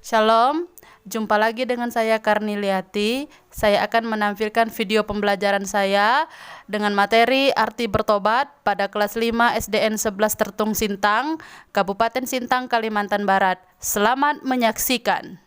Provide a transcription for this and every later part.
Shalom, jumpa lagi dengan saya Karniliati. Saya akan menampilkan video pembelajaran saya dengan materi arti bertobat pada kelas 5 SDN 11 Tertung Sintang, Kabupaten Sintang, Kalimantan Barat. Selamat menyaksikan.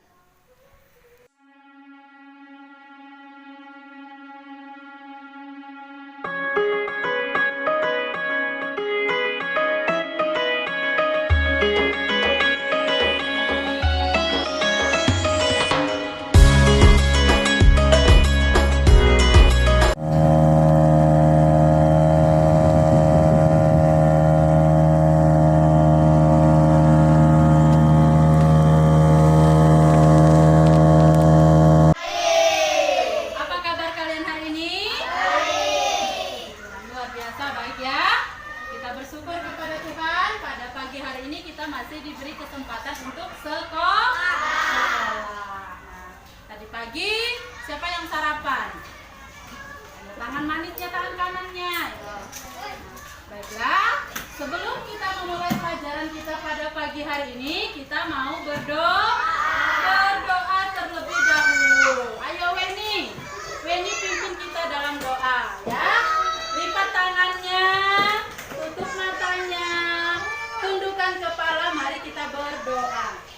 Apa kabar kalian hari ini? Luar biasa baik ya. Kita bersyukur kepada Tuhan. Pada pagi hari ini kita masih diberi kesempatan untuk sekolah. Tadi pagi siapa yang sarapan? Tangan manisnya, tangan kanannya. Baiklah, sebelum kita memulai pelajaran kita pada pagi hari ini, kita mau berdoa terlebih dahulu. Ayo Weni pimpin kita dalam doa ya. Lipat tangannya, tutup matanya, tundukkan kepala, mari kita berdoa.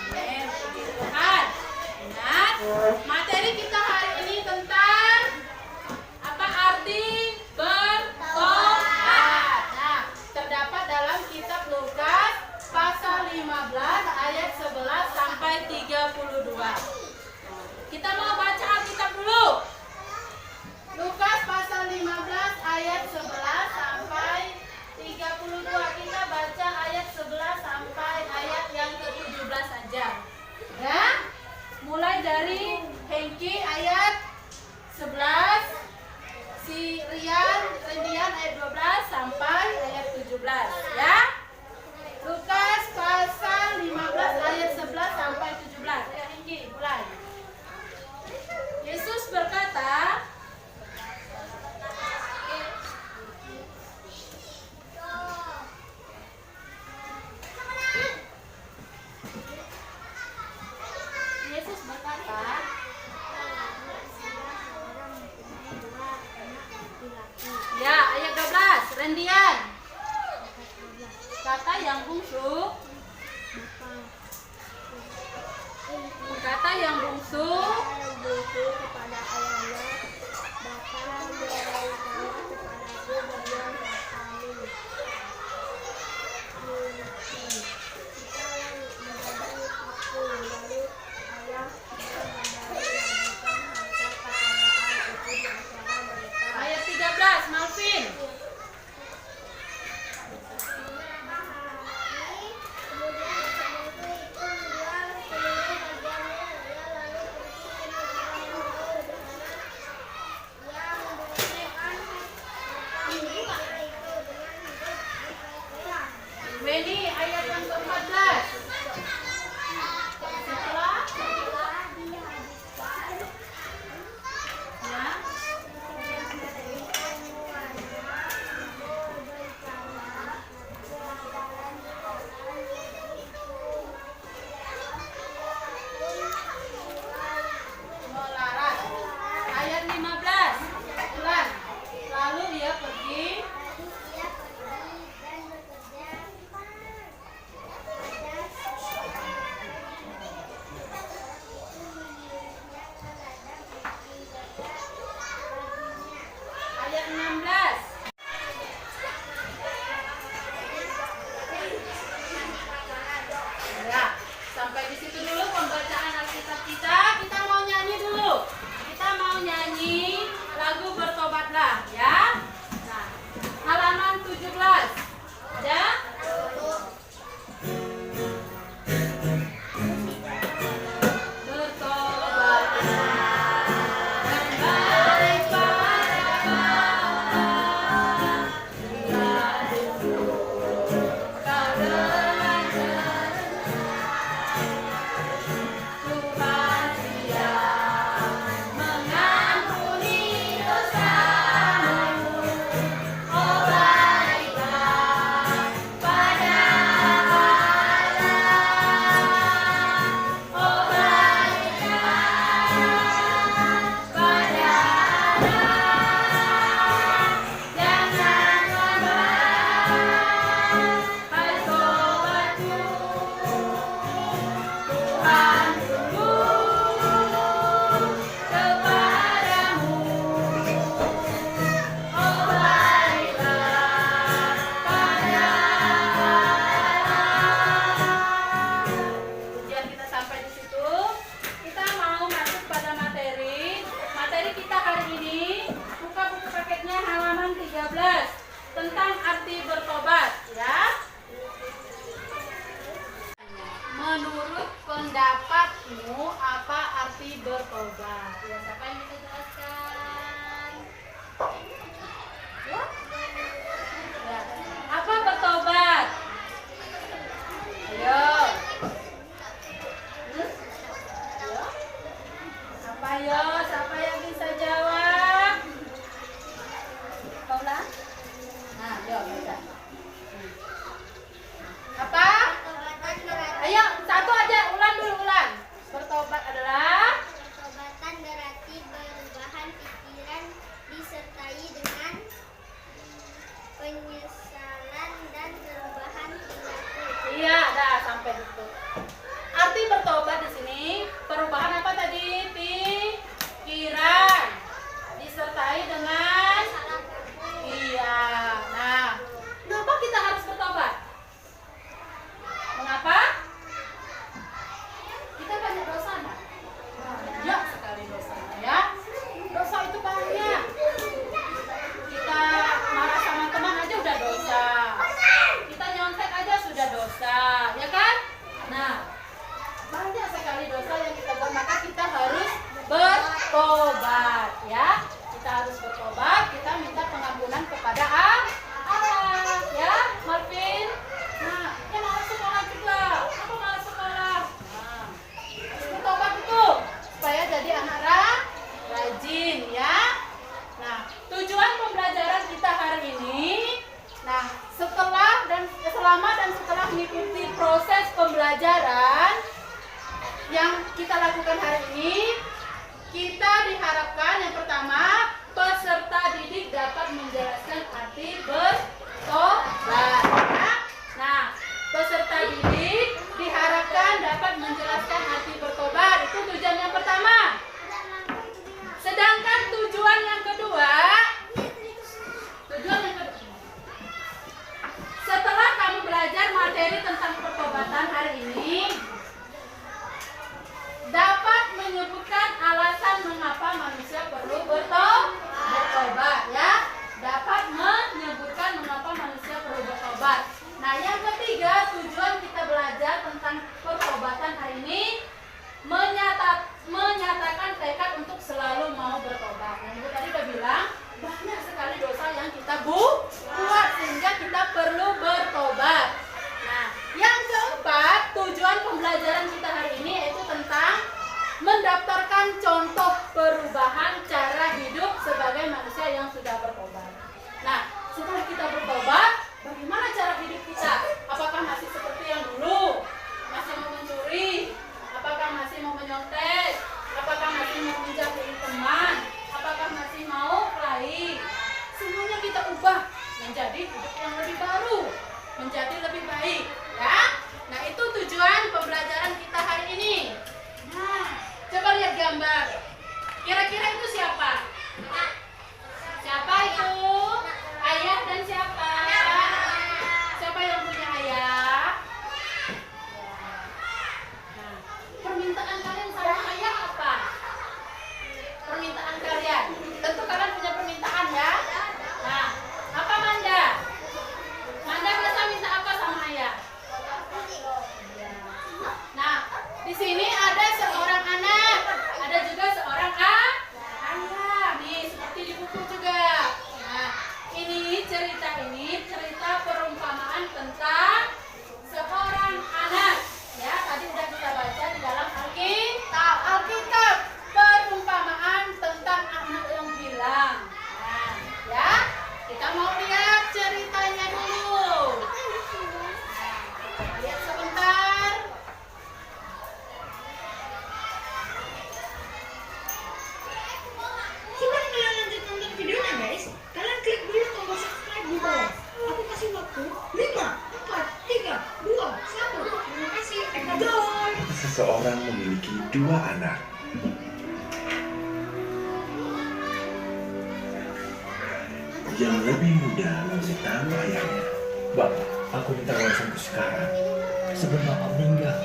Amin. Puji Tuhan. Ingat, materi kita hari ini tentang apa arti bertobat. Nah, terdapat dalam kitab Lukas pasal 15 ayat 11 sampai 32. Kita mau baca Alkitab dulu. Lukas pasal 15 ayat 11 sampai 32. Kita baca ayat 11 sampai ayat yang ke-17 saja. Ya. Mulai dari Hengki ayat 11, si Rendian ayat 12 sampai ayat 17 ya. Lukas pasal 15 ayat 11 sampai 17. Ya Hengki, mulai. Yesus berkata, ya, ayat 12, Rendian. Kata yang bungsu kepada ayahnya, bapa berikanlah kepadaku bagian hartamu. Kita menjadi aku, lalu ayah membagikan harta kekayaan itu di antara mereka. Ayat 13, Malvin. Kemudian seluruh bagiannya, ia lalu pergi ke negara yang jauh, di mana ia memberikan pendapatmu apa arti bertobat? Ya, siapa yang bisa jelaskan? Ya? Ya. Apa bertobat? Ayo. Ayo. Apa yo? Siapa yang bisa jawab? Paula? Nah, yo, baca. Apa? Pertobatan berarti Ayo, satu aja, ulang dulu, ulang. Bertobat adalah pertobatan berarti perubahan pikiran disertai dengan penyesalan dan perubahan perilaku. iya, dah sampai itu. Arti bertobat di sini perubahan apa tadi? Pikiran disertai dengan iya. Nah, kenapa kita harus bertobat? Mengapa? Kita banyak dosa, enggak? Banyak sekali dosanya ya. Dosa itu banyak. Kita marah sama teman aja udah dosa. Kita nyontek aja sudah dosa, ya kan? Nah, banyak sekali dosa yang kita buat, maka kita harus bertobat ya. Kita harus bertobat, kita minta pengampunan kepada Allah ya, Marvin. Nah, yang malas sekolah juga. Apa malas sekolah? Nah, harus bertobat itu supaya jadi anak rajin ya. Nah, tujuan pembelajaran kita hari ini, nah selama dan setelah mengikuti proses pembelajaran yang kita lakukan hari ini, kita diharapkan yang pertama peserta didik dapat menjelaskan arti bertobat. Ya. Nah, peserta didik diharapkan dapat menjelaskan arti bertobat. Itu tujuan yang pertama. Sedangkan tujuan yang kedua, setelah kamu belajar materi tentang pertobatan hari ini, dapat menyebutkan alasan mengapa manusia perlu bertobat ya. Dapat menyebutkan mengapa manusia perlu bertobat. Nah, yang ketiga, tujuan kita belajar tentang pertobatan hari ini menyatakan tekad untuk selalu mau bertobat. Nah, Ibu tadi udah bilang banyak sekali dosa yang kita buat sehingga kita perlu bertobat. Nah, yang keempat, tujuan pembelajaran kita hari ini yaitu tentang mendaftarkan contoh perubahan cara hidup sebagai manusia yang sudah bertobat. Nah, setelah kita bertobat, bagaimana cara hidup kita? Apakah masih seperti yang dulu? Masih mau mencuri? Apakah masih mau menyontek? Apakah masih mau menjauhi teman? Apakah masih mau kelahi? Semuanya kita ubah menjadi hidup yang lebih baru, menjadi lebih baik, ya. Nah, itu tujuan pembelajaran kita hari ini. Nah, coba lihat gambar. Kira-kira itu siapa? Siapa itu? Ayah dan siapa? Siapa yang punya ayah? Nah, permintaan kalian sama ayah apa? Permintaan kalian. Tentu kalian punya permintaan ya. Nah, apa Manda? Manda biasa minta apa sama ayah? Nah, di sini ada seorang anak, ada juga seorang ayah. Nih, seperti di buku juga. Nah, ini cerita perumpamaan tentang seorang anak. Ya, tadi udah kita baca di dalam Alkitab. Perumpamaan tentang anak yang hilang. Nah, ya, kita mau lihat ceritanya dulu. Nah, lihat sebentar. Sebelum kalian lanjut nonton videonya guys, kalian klik dulu tombol subscribe di bawah. Aku kasih waktu 5, 4, 3, 2, 1. Terima kasih, enjoy. Seseorang memiliki 2 anak. Yang lebih muda memberitahu ayahnya, Bapak, aku minta warisanku sekarang sebelum Bapak meninggal.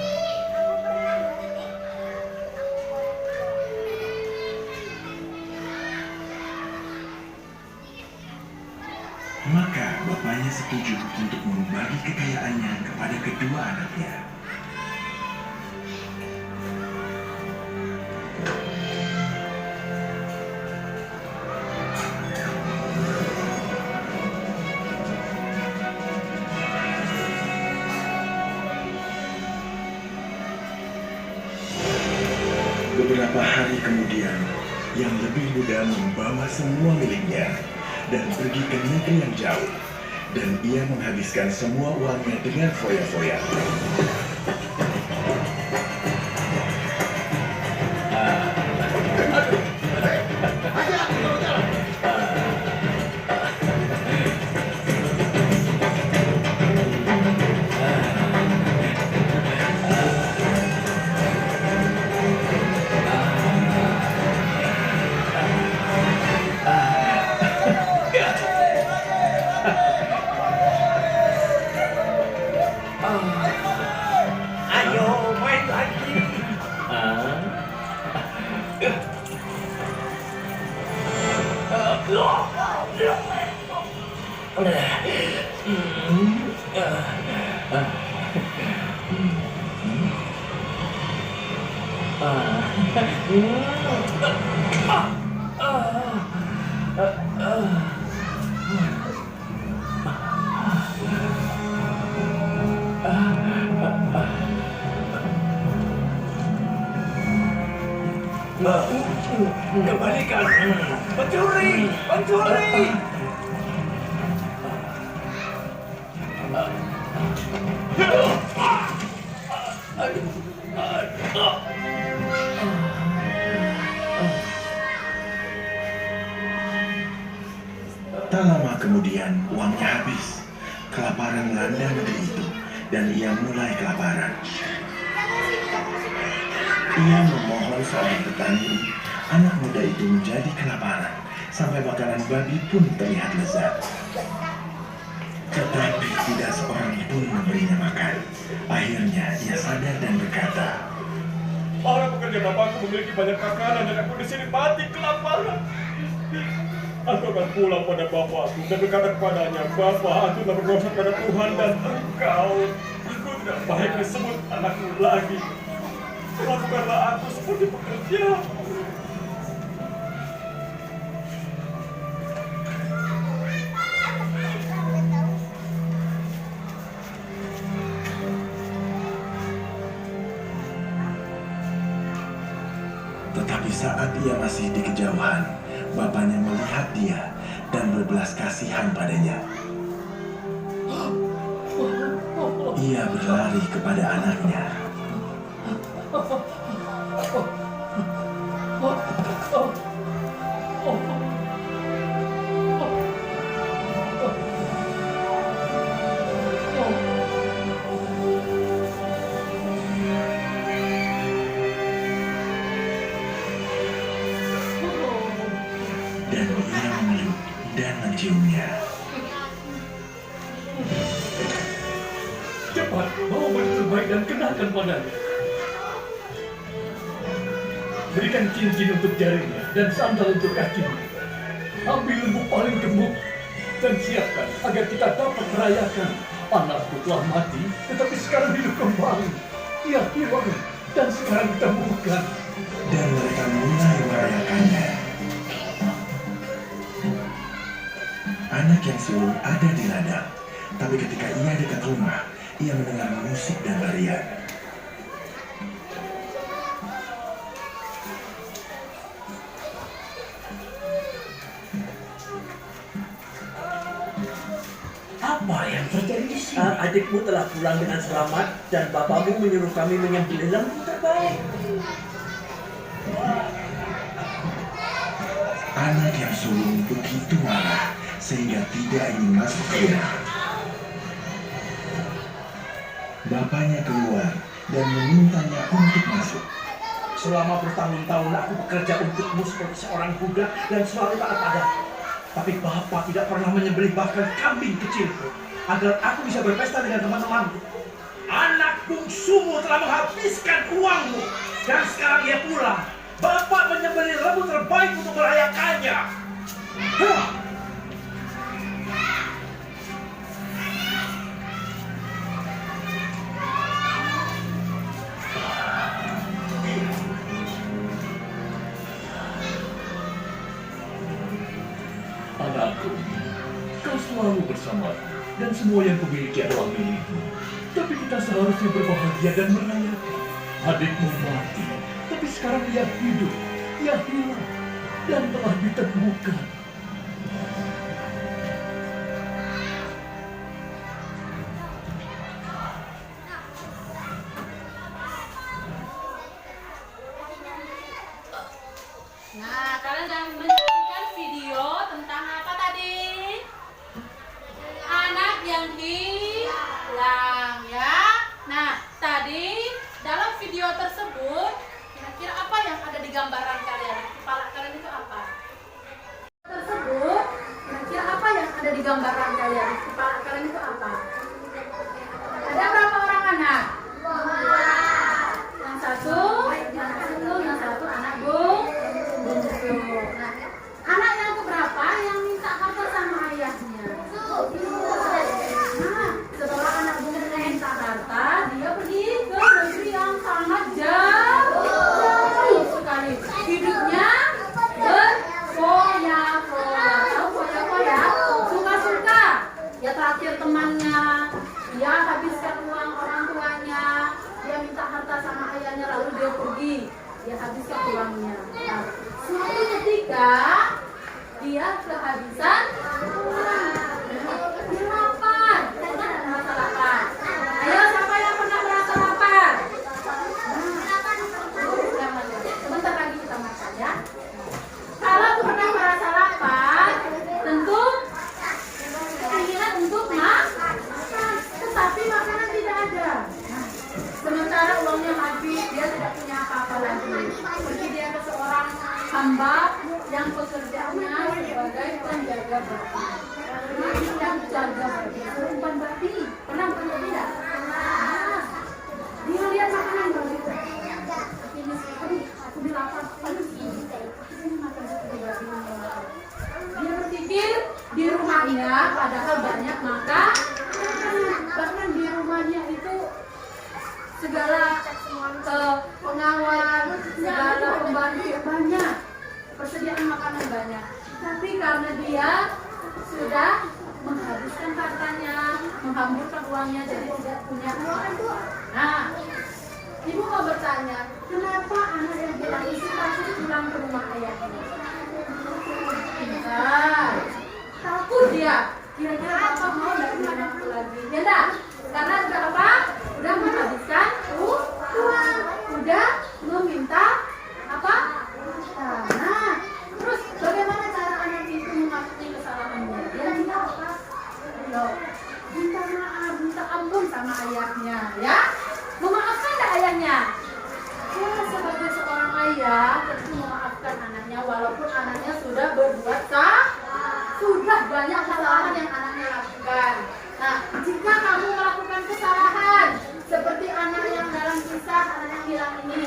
maka bapaknya setuju untuk membagi kekayaannya kepada kedua anaknya. Beberapa hari kemudian, yang lebih muda membawa semua miliknya dan pergi ke negeri yang jauh. Dan ia menghabiskan semua uangnya dengan foya-foya. Ayo main lagi. Kembalikan. Pencuri, pencuri. Tak lama kemudian, uangnya habis. Kelaparan melanda negeri itu, dan ia mulai kelaparan. Ia memohon seorang petani, anak muda itu menjadi kelaparan, sampai makanan babi pun terlihat lezat. Tetapi tidak seorang pun memberinya makan. Akhirnya ia sadar dan berkata, Para pekerja bapakku memiliki banyak makanan dan aku di sini mati kelaparan. Aku akan pulang pada bapakku dan berkata kepadanya, Bapak, aku telah berdosa kepada Tuhan dan Engkau. Aku tidak baik disebut anakmu lagi. Lakukanlah aku seperti pekerja. tetapi saat ia masih di kejauhan, bapaknya melihat dia dan berbelas kasihan padanya. Ia berlari kepada anaknya. Dan ia memeluk dan menciumnya. Cepat, bawa baju terbaik dan kenakan padanya. Berikan cincin untuk jarinya dan sandal untuk kakinya. Ambil lembu paling gemuk dan siapkan agar kita dapat merayakan. Anakku telah mati, tetapi sekarang hidup kembali. Ia hilang dan sekarang ditemukan. Dan mereka mulai merayakannya. Anak yang sulung ada di ladang, tapi ketika ia dekat rumah, ia mendengar musik dan tarian. Apa yang terjadi di sini? Adikmu telah pulang dengan selamat dan bapakmu menyuruh kami menyembelih lembu terbaik. Anak yang sulung begitu marah sehingga tidak ingin masuk ke rumah. Bapaknya keluar dan memintanya untuk masuk. Selama bertahun-tahun aku bekerja untukmu seperti seorang budak dan selalu taat padamu. Tapi bapak tidak pernah menyembelih bahkan kambing kecilku agar aku bisa berpesta dengan teman-temanku. Anak bungsumu telah menghabiskan uangmu dan sekarang ia pulang. Bapak menyembelih lembu terbaik untuk merayakannya. Hah! Anakku, kau selalu bersama dan semua yang kumiliki adalah milikmu. Tapi kita seharusnya berbahagia dan merayakan. Adikmu mati, tapi sekarang ia hidup, ia hilang, dan telah ditemukan. Nah, kalian sudah menyaksikan video tentang apa tadi? Anak yang hilang, ya. Nah, tadi dalam video tersebut, kira-kira apa yang ada di gambaran kalian? Di kepala kalian itu apa? Tersebut, kira-kira apa yang ada di gambaran kalian? Di kepala kalian itu apa? Ada berapa orang anak? Yang satu anak bungsu. Nah, anak yang keberapa yang minta harta sama ayahnya? Nah, setelah anak bungsu minta harta, dia pergi ke negeri yang sangat jauh sekali. Hidupnya berfoya-foya. Tahu foya-foya? Suka-suka. Ya traktir temannya, dia habiskan uang orang tuanya, dia minta harta sama ayahnya lalu dia pergi, dia habiskan uangnya. Nah, suatu ketika dia kehabisan uang. Dia lapar. Pernah merasa lapar? Ayo, siapa yang pernah merasa lapar? Sebentar lagi kita makan, ya. Kalau pernah merasa lapar, tentu keinginan untuk makan, tetapi makanan tidak ada. Nah, sementara uangnya habis, dia tidak punya apa-apa lagi. Pergi dia ke seorang hamba yang pekerjaannya sebagai penjaga babi. Yang jaga babi, umpan babi. Pernah umpan babi tidak? Nah, dia lihat makanan babi. Ini sekali, aku dilapar. Ini makan seperti babi. Dia berpikir di rumahnya padahal banyak makanan. Bahkan di rumahnya itu segala pengawal, segala pembantu banyak, persediaan makanan banyak. Tapi karena dia sudah menghabiskan hartanya, menghamburkan uangnya, jadi tidak punya uang. Nah, ibu mau bertanya, kenapa anak yang bilang itu pasti pulang ke rumah ayahnya? Nah, takut dia. Kira-kira apa mau dari anakku lagi? Ya enggak? Karena sudah apa? Udah menghabiskan uang, udah meminta apa? Nah, terus bagaimana cara anak itu mengakui kesalahannya? Dia minta apa? Loh, minta maaf, minta ampun sama ayahnya, ya? Memaafkan enggak ayahnya? Ya, sebagai seorang ayah tentu memaafkan anaknya walaupun anaknya sudah berbuat salah. Sudah banyak kesalahan yang anaknya lakukan. Nah, jika kamu melakukan kesalahan seperti anak yang dalam kisah anak yang hilang ini,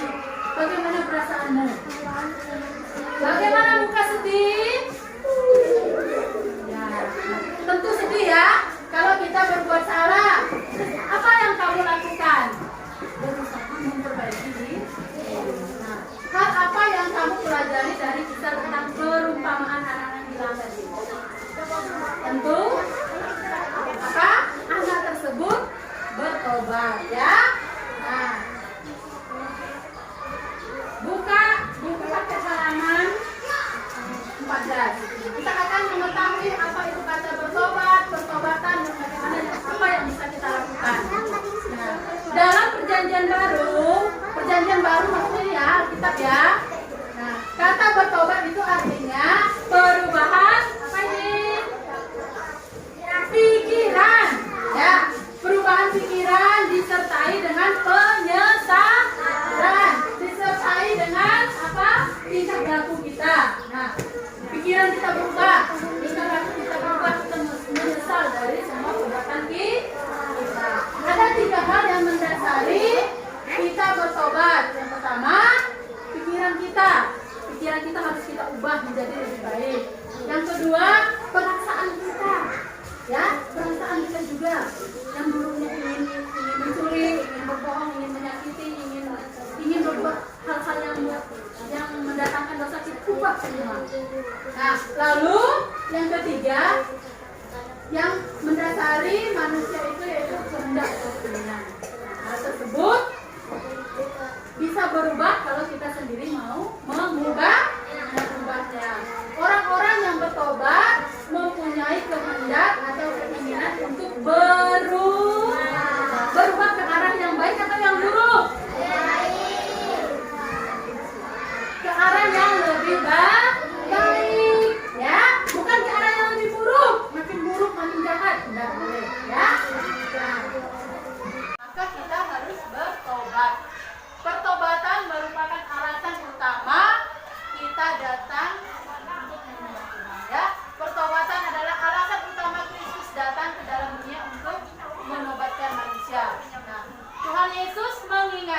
bagaimana perasaanmu? Bagaimana muka sedih? Ya, tentu sedih ya. Kalau kita berbuat salah, apa yang kamu lakukan? Berusaha memperbaiki diri. Nah, hal apa yang kamu pelajari dari kisah tentang perumpamaan anak yang hilang tadi? Tentu apa? Anak tersebut bertobat, ya. Nah, buka halaman 14. Kita akan mengetahui apa itu kata bertobat, pertobatan, dan bagaimana apa yang bisa kita lakukan. Nah, dalam perjanjian baru maksudnya ya Alkitab, ya. Nah, kata bertobat itu artinya perubahan apa ini? Pikiran, ya. Perubahan pikiran disertai dengan penyesalan, disertai dengan apa? Tingkah laku kita. Nah, pikiran kita berubah, tingkah laku kita berubah, kita menyesal dari semua perbuatan kita. Ada 3 hal yang mendasari kita bertobat. Yang pertama, pikiran kita harus kita ubah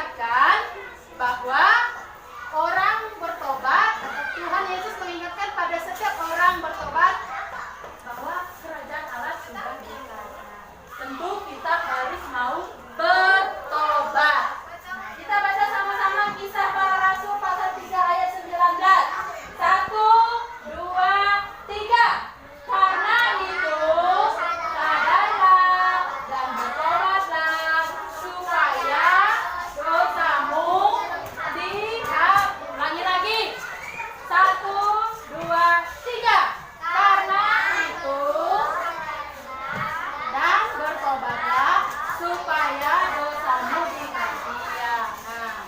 mengingatkan bahwa orang bertobat, Tuhan Yesus mengingatkan pada setiap orang bertobat bahwa kerajaan Allah sudah dekat. Tentu kita harus mau bertobat. Kita baca sama-sama Kisah Para Rasul pasal 3 ayat 19. 1, 2, 3. Karena itu sadarlah dan bertobatlah supaya dosamu dihapus. Ulangi lagi. 1, 2, 3. Karena itu dan bertobatlah supaya dosamu dihapus. Ya, nah,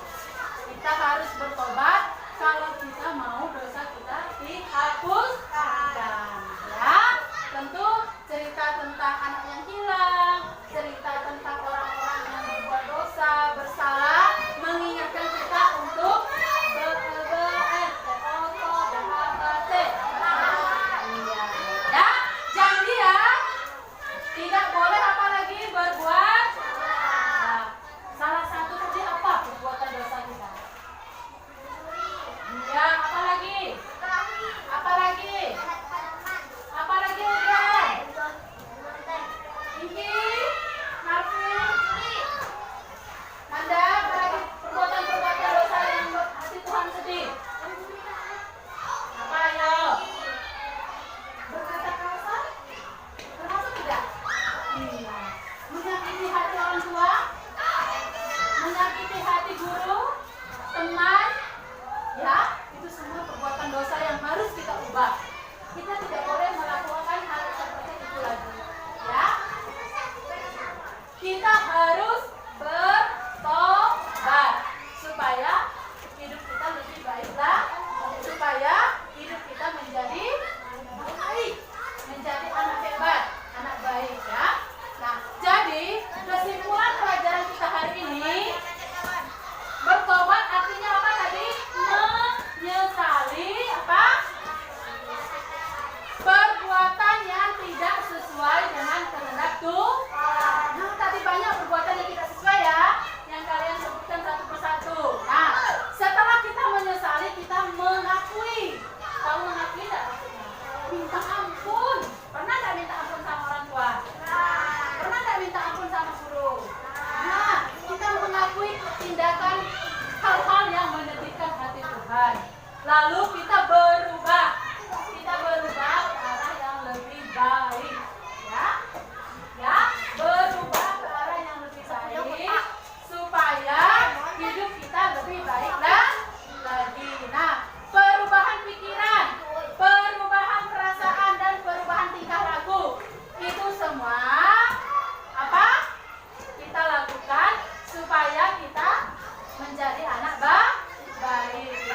kita harus bertobat kalau kita mau dosa kita dihapuskan. Ya, tentu cerita tentang anak yang hilang, cerita tentang orang-orang yang berbuat dosa, bersalah, mengingatkan kita untuk ya, janji ya, tidak boleh apa lagi berbuat. Nah, salah satu tadi apa perbuatan dosa kita? Ya, apa lagi? Apa lagi? Apa lagi ujian? Iki, Marvin, Nanda, apa lagi perbuatan-perbuatan dosa yang hati Tuhan sedih? Apa ayo? Berkata kasar? Termasuk tidak? Iya. Menyakiti hati orang tua? Menyakiti hati guru? Teman? Ya, itu semua perbuatan dosa yang harus kita ubah. Kita tidak boleh melakukan hal seperti itu lagi. Ya, kita harus bertobat supaya hidup kita lebih baiklah, supaya hidup kita menjadi baik, menjadi anak hebat, anak baik ya. Nah, jadi kesimpulan pelajaran kita hari ini, bertobat artinya apa tadi? Menyesali apa? Perbuatan yang tidak sesuai dengan kehendak Tuhan. Nah, tadi banyak perbuatan yang tidak sesuai ya, yang kalian sebutkan satu persatu. Nah, setelah kita menyesali, kita mengakui. Tahu mengakui tidak maksudnya? Minta ampun. Pernah nggak minta ampun sama orang tua? Pernah nggak minta ampun sama guru? Nah, kita mengakui tindakan hal-hal yang menyedihkan hati Tuhan. Lalu kita berubah. Kita berubah ke arah yang lebih baik. Ya, ya, berubah ke arah yang lebih baik supaya hidup kita lebih baik lagi. Nah, perubahan pikiran, perubahan perasaan dan perubahan tingkah laku itu semua apa? Kita lakukan supaya kita menjadi anak baik.